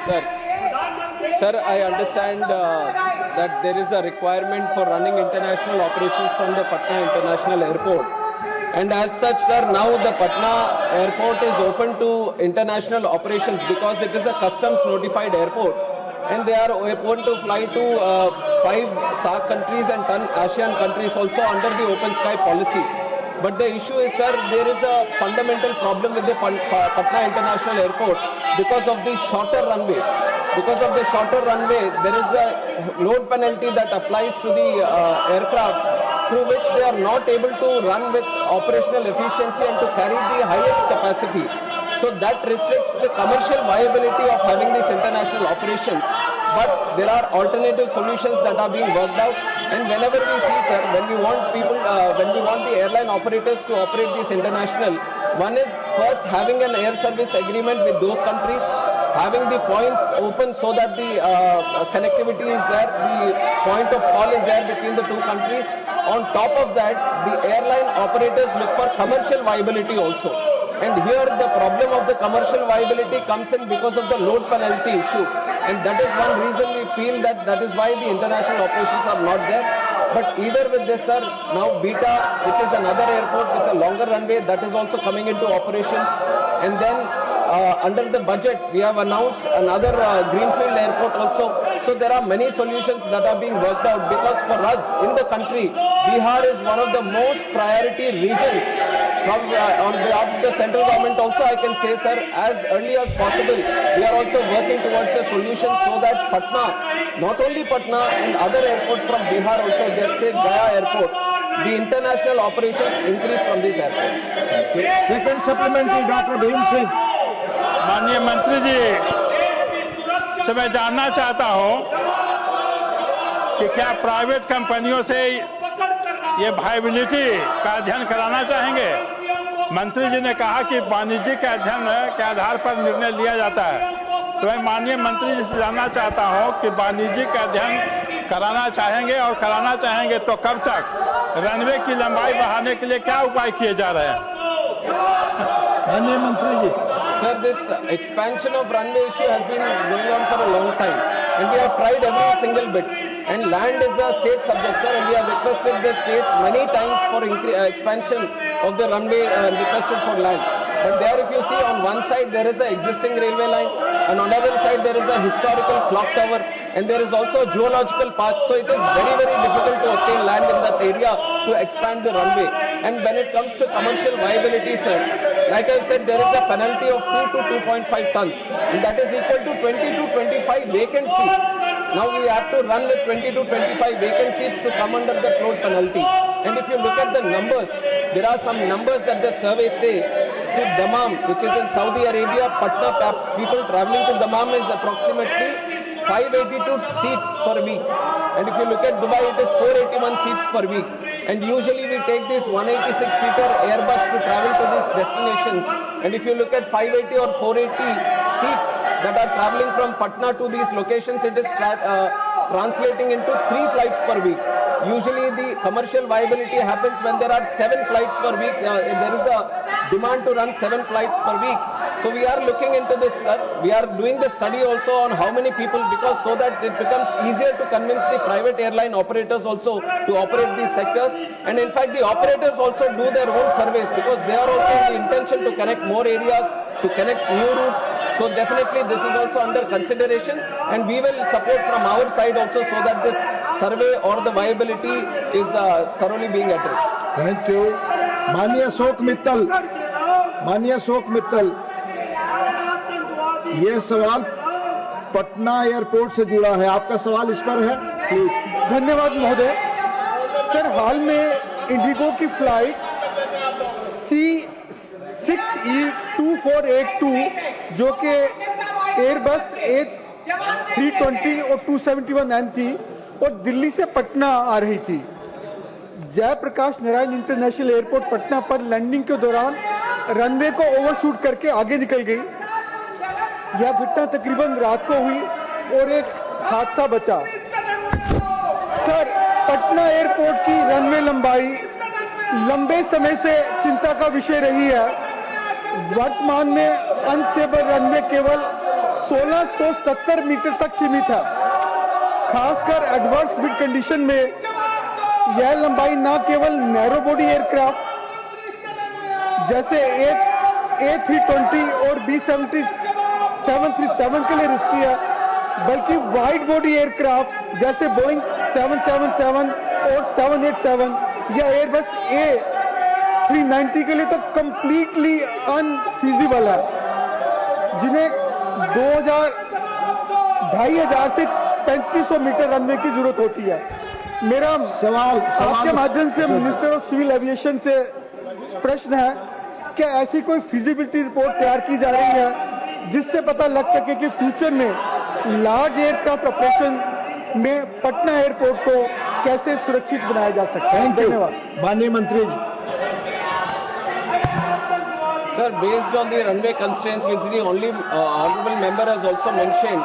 Sir, I understand that there is a requirement for running international operations from the Patna International Airport. And as such, sir, now the Patna Airport is open to international operations because it is a customs notified airport. And they are open to fly to 5 SAARC countries and 10 ASEAN countries also under the open sky policy. But the issue is, sir, there is a fundamental problem with the Patna International Airport because of the shorter runway. Because of the shorter runway, there is a load penalty that applies to the aircraft through which they are not able to run with operational efficiency and to carry the highest capacity. So that restricts the commercial viability of having these international operations. But there are alternative solutions that are being worked out. And whenever we see, sir, when we want the airline operators to operate these international, one is first having an air service agreement with those countries, having the points open so that the connectivity is there, the point of call is there between the two countries. On top of that, the airline operators look for commercial viability also. And here the problem of the commercial viability comes in because of the load penalty issue. And that is one reason we feel that is why the international operations are not there. But either with this, sir, now Beta, which is another airport with a longer runway, that is also coming into operations. And then under the budget, we have announced another greenfield airport also. So there are many solutions that are being worked out because for us in the country, Bihar is one of the most priority regions. On behalf of the central government also, I can say, sir, as early as possible, we are also working towards a solution so that Patna, not only Patna and other airports from Bihar also, let's say Gaya airport, the international operations increase from these airports. Second supplementary, Dr. Bhim Singh. माननीय मंत्री जी से मैं जानना चाहता हूं कि क्या private कंपनियों से ये वायबिलिटी का अध्ययन कराना चाहेंगे। मंत्री जी ने कहा कि वाणिज्यिक अध्ययन के आधार पर निर्णय लिया जाता है, तो मैं माननीय मंत्री जी से जानना चाहता हूं कि वाणिज्यिक अध्ययन कराना चाहेंगे और कराना चाहेंगे तो कब तक, रनवे की लंबाई बढ़ाने के लिए क्या उपाय किए जा रहे हैं। माननीय मंत्री जी। Sir, this expansion of runway issue has been going on for a long time, and we have tried every single bit. And land is a state subject, sir, and we have requested the state many times for expansion of the runway and requested for land. But there, if you see, on one side there is an existing railway line, and on the other side there is a historical clock tower, and there is also a geological path. So it is very, very difficult to obtain land in that area to expand the runway. And when it comes to commercial viability, sir, like I said, there is a penalty of 2 to 2.5 tons, and that is equal to 20 to 25 vacant seats. Now we have to run with 20 to 25 vacant seats to come under the load penalty. And if you look at the numbers, there are some numbers that the survey say. To Dammam, which is in Saudi Arabia, Patna people traveling to Dammam is approximately 582 seats per week. And if you look at Dubai, it is 481 seats per week. And usually we take this 186-seater Airbus to travel to these destinations. And if you look at 580 or 480 seats that are traveling from Patna to these locations, it is translating into 3 flights per week. Usually the commercial viability happens when there are 7 flights per week. There is a demand to run 7 flights per week. So we are looking into this, sir. We are doing the study also on how many people, because so that it becomes easier to convince the private airline operators also to operate these sectors. And in fact, the operators also do their own surveys because they are also in the intention to connect more areas, to connect new routes. So definitely this is also under consideration, and we will support from our side also so that this survey or the viability is thoroughly being addressed. Thank you. माननीय अशोक मित्तल, ये सवाल Patna airport से जुड़ा है, आपका सवाल इस पर है। धन्यवाद महोदय। सर, हाल में इंडिगो की फ्लाइट C6E2482 जो कि एयरबस A320 और 271N थी और दिल्ली से पटना आ रही थी। जयप्रकाश नारायण इंटरनेशनल एयरपोर्ट पटना पर लैंडिंग के दौरान रनवे को ओवरशूट करके आगे निकल गई। यह घटना तकरीबन रात को हुई और एक हादसा बचा। सर, पटना एयरपोर्ट की रनवे लंबाई लंबे समय से चिंता का विषय रही है। वर्तमान में अनस्टेबल रनवे केवल 1670 मीटर तक सीमित है। खासकर एडवर्स विंड कंडीशन में यह लंबाई न केवल नैरो बॉडी एयरक्राफ्ट जैसे A320 और B737 के लिए रिस्की है, बल्कि वाइड बॉडी एयरक्राफ्ट जैसे बोइंग 777 और 787 या एयरबस A390 के लिए तो कंप्लीटली अनफीजिबल है, जिन्हें 2500 से 3500 मीटर रनवे की जरूरत होती है। मेरा सवाल आपके माध्यम से मिनिस्टर ऑफ सिविल एविएशन से प्रश्न है, क्या ऐसी कोई फिजिबिलिटी रिपोर्ट तैयार की जा रही है जिससे पता लग सके कि फ्यूचर में लार्ज एयरक्राफ्ट ऑपरेशन में पटना एयरपोर्ट को कैसे सुरक्षित बनाया जा सकता है? धन्यवाद। माननीय मंत्री जी। Sir, based on the runway constraints, which the only honorable member has also mentioned,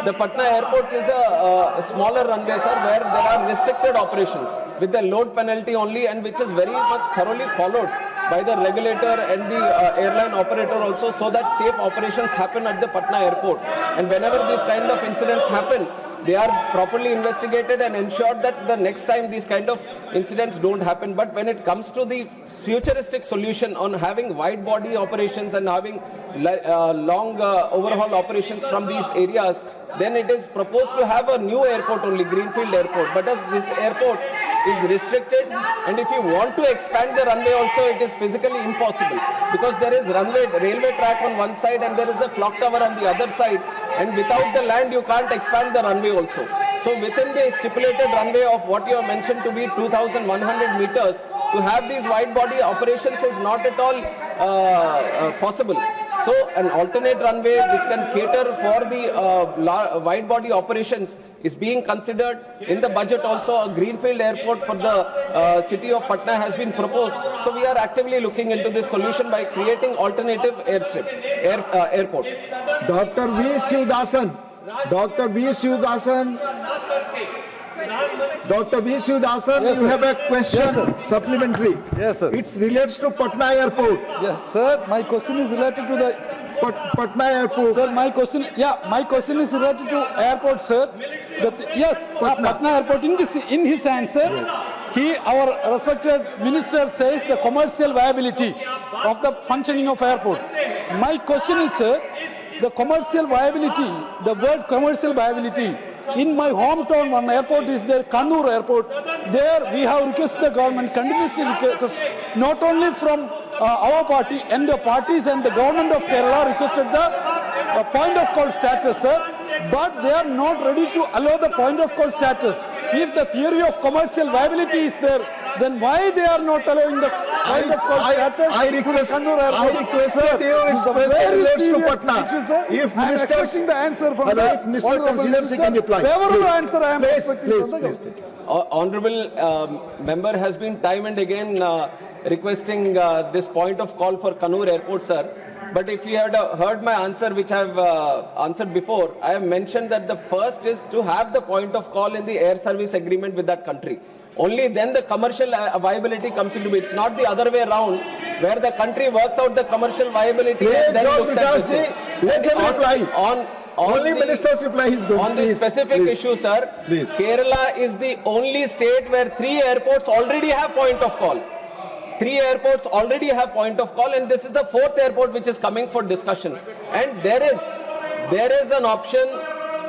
the Patna airport is a smaller runway, sir, where there are restricted operations with the load penalty only, and which is very much thoroughly followed by the regulator and the airline operator also, so that safe operations happen at the Patna airport. And whenever these kind of incidents happen, they are properly investigated and ensured that the next time these kind of incidents don't happen. But when it comes to the futuristic solution on having wide body operations and having long overhaul operations from these areas, then it is proposed to have a new airport only, Greenfield Airport. But as this airport is restricted, and if you want to expand the runway also, it is physically impossible, because there is railway track on one side and there is a clock tower on the other side, and without the land you can't expand the runway also. So within the stipulated runway of what you have mentioned to be 2,100 meters, to have these wide body operations is not at all possible. So an alternate runway which can cater for the wide body operations is being considered. In the budget also, a greenfield airport for the city of Patna has been proposed. So we are actively looking into this solution by creating alternative airport. Dr. V. Sivadasan. Dr. V. Sivadasan. Dr. V. Sivadasan, Yes, you sir. have a question, Yes, sir. supplementary. Yes, sir. It relates to Patna Airport. Yes, sir. My question is related to the. Patna Airport. Sir, my question is related to airport, sir. Yes, Patna Airport. In his answer, our respected minister says the commercial viability of the functioning of airport. My question is, sir, the commercial viability. The word commercial viability. In my hometown, one airport is there, Kannur Airport. There we have requested the government continuously, not only from our party and the parties and the government of Kerala requested the point of call status, sir, but they are not ready to allow the point of call status. If the theory of commercial viability is there, then why they are not allowing the point of call status? I request you, it's relates to Patna. If I am minister, expecting the answer from Hello, the if minister honorable considers, he can reply. Favorable Please. answer I am expecting from the government. Honorable member has been time and again requesting this point of call for Kannur Airport, sir. But if you had heard my answer, which I have answered before, I have mentioned that the first is to have the point of call in the air service agreement with that country. Only then the commercial viability comes into it. It's not the other way around, where the country works out the commercial viability and then looks at the thing. Let him reply. Only the- minister's reply is good. On the Please, specific please. issue, sir, Please. Kerala is the only state where 3 airports already have point of call. 3 airports already have point of call, and this is the 4th airport which is coming for discussion. And there is an option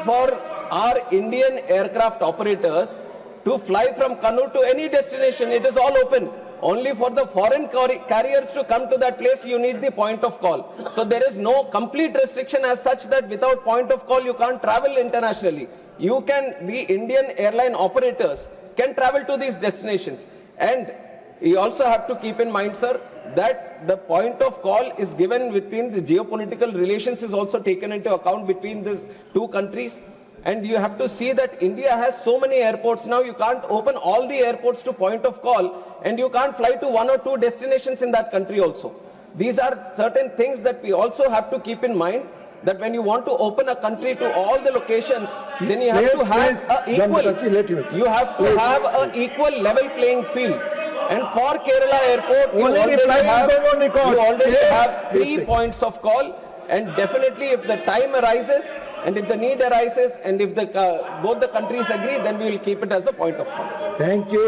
for our Indian aircraft operators to fly from Kannur to any destination. It is all open. Only for the foreign carriers to come to that place, you need the point of call. So there is no complete restriction as such that without point of call, you can't travel internationally. The Indian airline operators can travel to these destinations. And you also have to keep in mind, sir, that the point of call is given between the geopolitical relations is also taken into account between these two countries. And you have to see that India has so many airports now, you can't open all the airports to point of call, and you can't fly to 1 or 2 destinations in that country also. These are certain things that we also have to keep in mind, that when you want to open a country to all the locations, then you have to have an equal level playing field. And for Kerala Airport, you already have 3 points of call. And definitely, if the time arises and if the need arises and if both the countries agree, then we will keep it as a point of contact. Thank you.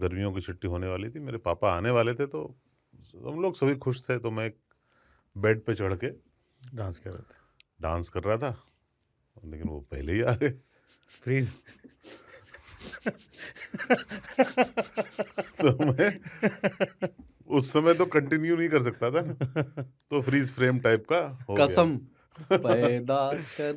गर्मियों की छुट्टी होने वाली थी, मेरे पापा आने वाले थे, तो हम लोग सभी खुश थे। तो मैं बेड पे चढ़ के डांस कर रहे थे, डांस कर रहा था, लेकिन वो पहले ही आ गए। फ्रीज। तो मैं उस समय तो कंटिन्यू नहीं कर सकता था ना, तो फ्रीज फ्रेम टाइप का हो गया। कसम पैदा कर